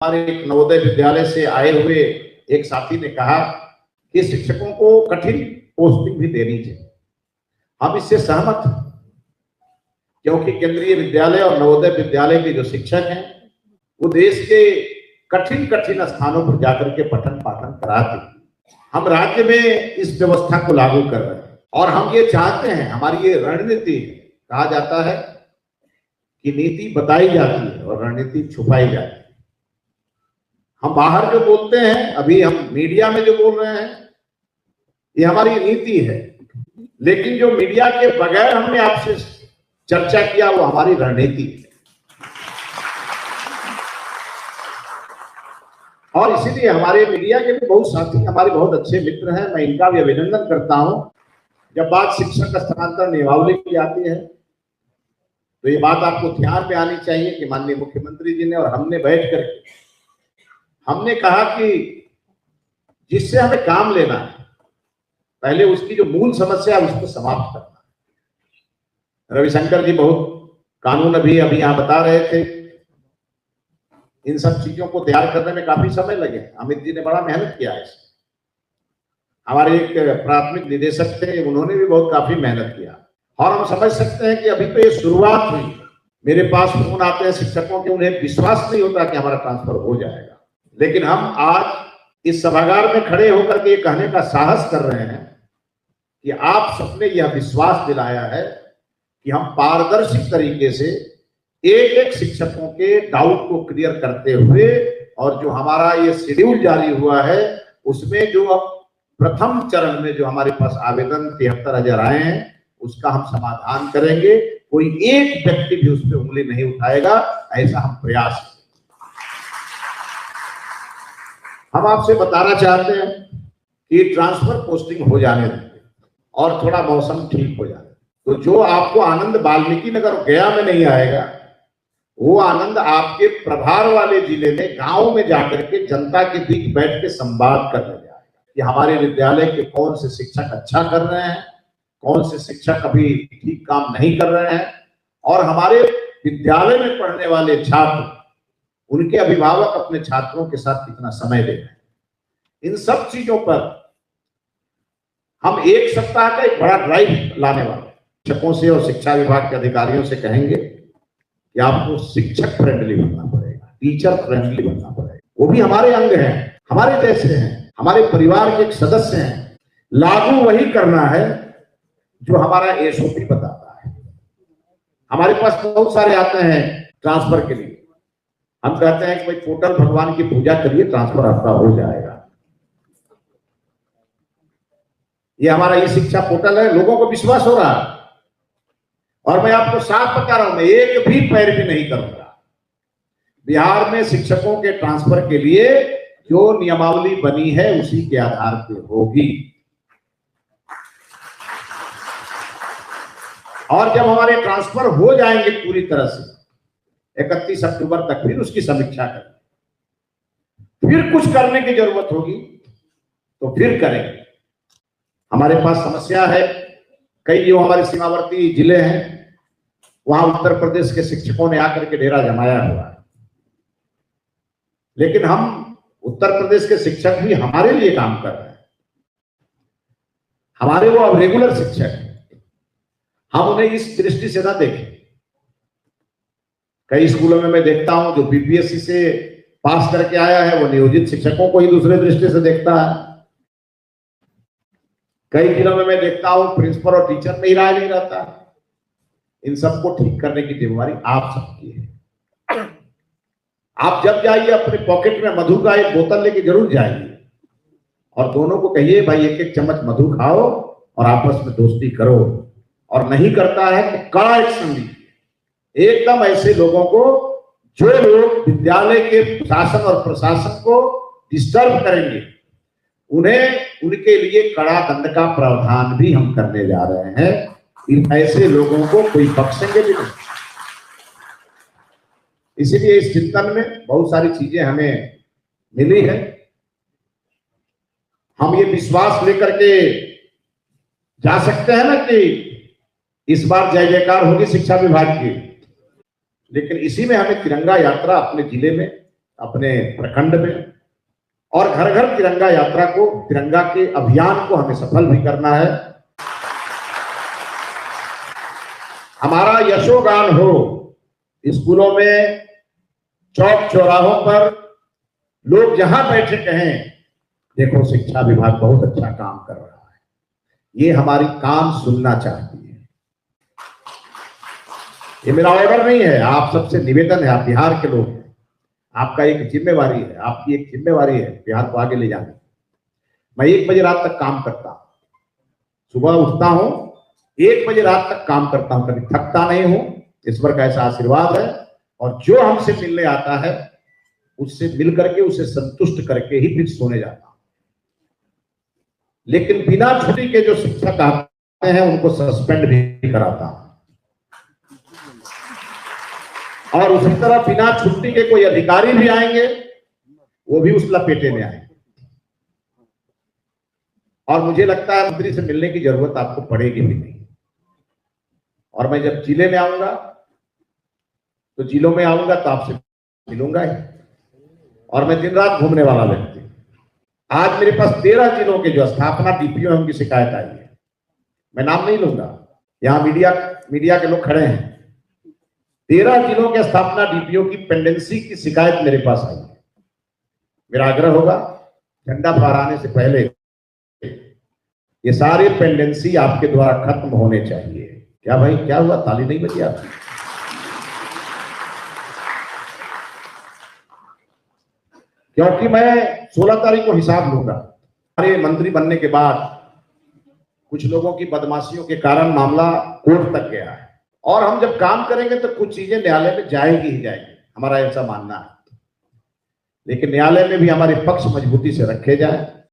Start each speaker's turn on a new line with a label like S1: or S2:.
S1: हमारे एक नवोदय विद्यालय से आए हुए एक साथी ने कहा कि शिक्षकों को कठिन पोस्टिंग भी देनी चाहिए। हम इससे सहमत हैं, क्योंकि केंद्रीय विद्यालय और नवोदय विद्यालय के जो शिक्षक हैं वो देश के कठिन कठिन स्थानों पर जाकर के पठन पाठन कराते हैं। हम राज्य में इस व्यवस्था को लागू कर रहे हैं और हम ये चाहते हैं, हमारी ये रणनीति है। कहा जाता है कि नीति बताई जाती है और रणनीति छुपाई जाती है। हम बाहर जो बोलते हैं, अभी हम मीडिया में जो बोल रहे हैं, ये हमारी नीति है, लेकिन जो मीडिया के बगैर हमने आपसे चर्चा किया वो हमारी रणनीति है। और इसीलिए हमारे मीडिया के भी बहुत साथी हमारे बहुत अच्छे मित्र हैं, मैं इनका भी अभिनंदन करता हूं। जब बात शिक्षक स्थानांतरण नियमावली की आती है तो ये बात आपको ध्यान में आनी चाहिए कि माननीय मुख्यमंत्री जी ने और हमने बैठ कर हमने कहा कि जिससे हमें काम लेना है, पहले उसकी जो मूल समस्या है उसको समाप्त करना है। रविशंकर जी बहुत कानून अभी यहाँ बता रहे थे, इन सब चीजों को तैयार करने में काफी समय लगे। अमित जी ने बड़ा मेहनत किया है। हमारे एक प्राथमिक निदेशक थे, उन्होंने भी बहुत काफी मेहनत किया। और हम समझ सकते हैं कि अभी तो ये शुरुआत हुई। मेरे पास फोन आते हैं शिक्षकों के, उन्हें विश्वास नहीं होता कि हमारा ट्रांसफर हो जाएगा, लेकिन हम आज इस सभागार में खड़े होकर के ये कहने का साहस कर रहे हैं कि आप सबने यह विश्वास दिलाया है कि हम पारदर्शी तरीके से एक एक शिक्षकों के डाउट को क्लियर करते हुए, और जो हमारा ये शेड्यूल जारी हुआ है उसमें जो प्रथम चरण में जो हमारे पास आवेदन 73,000 आए हैं उसका हम समाधान करेंगे। कोई एक व्यक्ति भी उस पर उंगली नहीं उठाएगा, ऐसा हम प्रयास। हम आपसे बताना चाहते हैं कि ट्रांसफर पोस्टिंग हो जाने देंगे और थोड़ा मौसम ठीक हो जाए तो जो आपको आनंद वाल्मीकि नगर गया में नहीं आएगा, वो आनंद आपके प्रभार वाले जिले में गांव में जाकर के जनता के बीच बैठ के संवाद करने जाएगा कि हमारे विद्यालय के कौन से शिक्षक अच्छा कर रहे हैं, कौन से शिक्षक अभी ठीक काम नहीं कर रहे हैं, और हमारे विद्यालय में पढ़ने वाले छात्र, उनके अभिभावक अपने छात्रों के साथ कितना समय दे रहे हैं। इन सब चीजों पर हम एक सप्ताह का एक बड़ा ड्राइव लाने वाले शिक्षकों से और शिक्षा विभाग के अधिकारियों से कहेंगे कि आपको शिक्षक फ्रेंडली बनना पड़ेगा, टीचर फ्रेंडली बनना पड़ेगा। वो भी हमारे अंग हैं, हमारे जैसे हैं, हमारे परिवार के एक सदस्य हैं। लागू वही करना है जो हमारा एसओपी बताता है। हमारे पास बहुत सारे आते हैं ट्रांसफर के लिए, हम कहते हैं कि भाई पोर्टल भगवान की पूजा करिए, ट्रांसफर आपका हो जाएगा। ये हमारा ई शिक्षा पोर्टल है, लोगों को विश्वास हो रहा है और मैं आपको साफ बता रहा हूं, मैं एक भी पैरवी नहीं करूंगा। बिहार में शिक्षकों के ट्रांसफर के लिए जो नियमावली बनी है उसी के आधार पर होगी। और जब हमारे ट्रांसफर हो जाएंगे पूरी तरह से 31 अक्टूबर तक, फिर उसकी समीक्षा करें। फिर कुछ करने की जरूरत होगी तो फिर करेंगे। हमारे पास समस्या है, कई जो हमारे सीमावर्ती जिले हैं वहां उत्तर प्रदेश के शिक्षकों ने आकर के डेरा जमाया हुआ है, लेकिन हम उत्तर प्रदेश के शिक्षक भी हमारे लिए काम कर रहे हैं। हमारे वो अब रेगुलर शिक्षक हैं, हम उन्हें इस दृष्टि से ना देखें। कई स्कूलों में मैं देखता हूं जो बीपीएससी से पास करके आया है वो नियोजित शिक्षकों को ही दूसरे दृष्टि से देखता है। कई जिलों में मैं देखता हूं प्रिंसिपल और टीचर में ही राय नहीं रहता। इन सबको ठीक करने की जिम्मेवारी आप सबकी है। आप जब जाइए अपने पॉकेट में मधु का एक बोतल लेके जरूर जाइए और दोनों को कहिए भाई एक एक चम्मच मधु खाओ और आपस में दोस्ती करो। और नहीं करता है तो कड़ा एक्शन लीजिए एकदम ऐसे लोगों को जो लोग विद्यालय के शासन और प्रशासन को डिस्टर्ब करेंगे, उन्हें उनके लिए कड़ा दंड का प्रावधान भी हम करने जा रहे हैं। इन ऐसे लोगों को कोई बख्शेंगे भी नहीं। इसीलिए इस चिंतन में बहुत सारी चीजें हमें मिली है। हम ये विश्वास लेकर के जा सकते हैं ना कि इस बार जय जयकार होगी शिक्षा विभाग की, लेकिन इसी में हमें तिरंगा यात्रा अपने जिले में अपने प्रखंड में, और घर घर तिरंगा यात्रा को, तिरंगा के अभियान को हमें सफल भी करना है। हमारा यशोगान हो, स्कूलों में, चौक चौराहों पर लोग जहां बैठे कहें, देखो शिक्षा विभाग बहुत अच्छा काम कर रहा है, ये हमारी काम सुनना चाहती है। ये मेरा ऑर्डर नहीं है, आप सबसे निवेदन है, आप बिहार के लोग, आपका एक जिम्मेवारी है, आपकी एक जिम्मेवारी है बिहार को आगे ले जाने। मैं 1 बजे रात तक काम करता हूं, सुबह उठता हूं, 1 बजे रात तक काम करता हूं, कभी थकता नहीं हूं। ईश्वर का ऐसा आशीर्वाद है, और जो हमसे मिलने आता है उससे मिल करके, उसे संतुष्ट करके ही फिर सोने जाता हूं। लेकिन बिना छुट्टी के जो शिक्षक आते हैं उनको सस्पेंड भी कराता हूं, और उसी तरह बिना छुट्टी के कोई अधिकारी भी आएंगे, वो भी उस लपेटे में आएंगे। और मुझे लगता है मंत्री से मिलने की जरूरत आपको पड़ेगी भी नहीं। और मैं जब जिले में आऊंगा तो जिलों में आऊंगा तो आपसे मिलूंगा ही, और मैं दिन रात घूमने वाला व्यक्ति। आज मेरे पास 13 जिलों के जो स्थापना डीपीओ है उनकी शिकायत आई है। मैं नाम नहीं लूंगा, यहाँ मीडिया के लोग खड़े हैं। 13 जिलों के स्थापना डीपीओ की पेंडेंसी की शिकायत मेरे पास आई है। मेरा आग्रह होगा, झंडा फहराने से पहले ये सारे पेंडेंसी आपके द्वारा खत्म होने चाहिए। क्या भाई, क्या हुआ, ताली नहीं बजी आपकी? क्योंकि मैं 16 तारीख को हिसाब लूंगा। हमारे मंत्री बनने के बाद कुछ लोगों की बदमाशियों के कारण मामला कोर्ट तक गया है, और हम जब काम करेंगे तो कुछ चीजें न्यायालय में जाएगी ही जाएगी, हमारा ऐसा मानना है। लेकिन न्यायालय में भी हमारे पक्ष मजबूती से रखे जाए,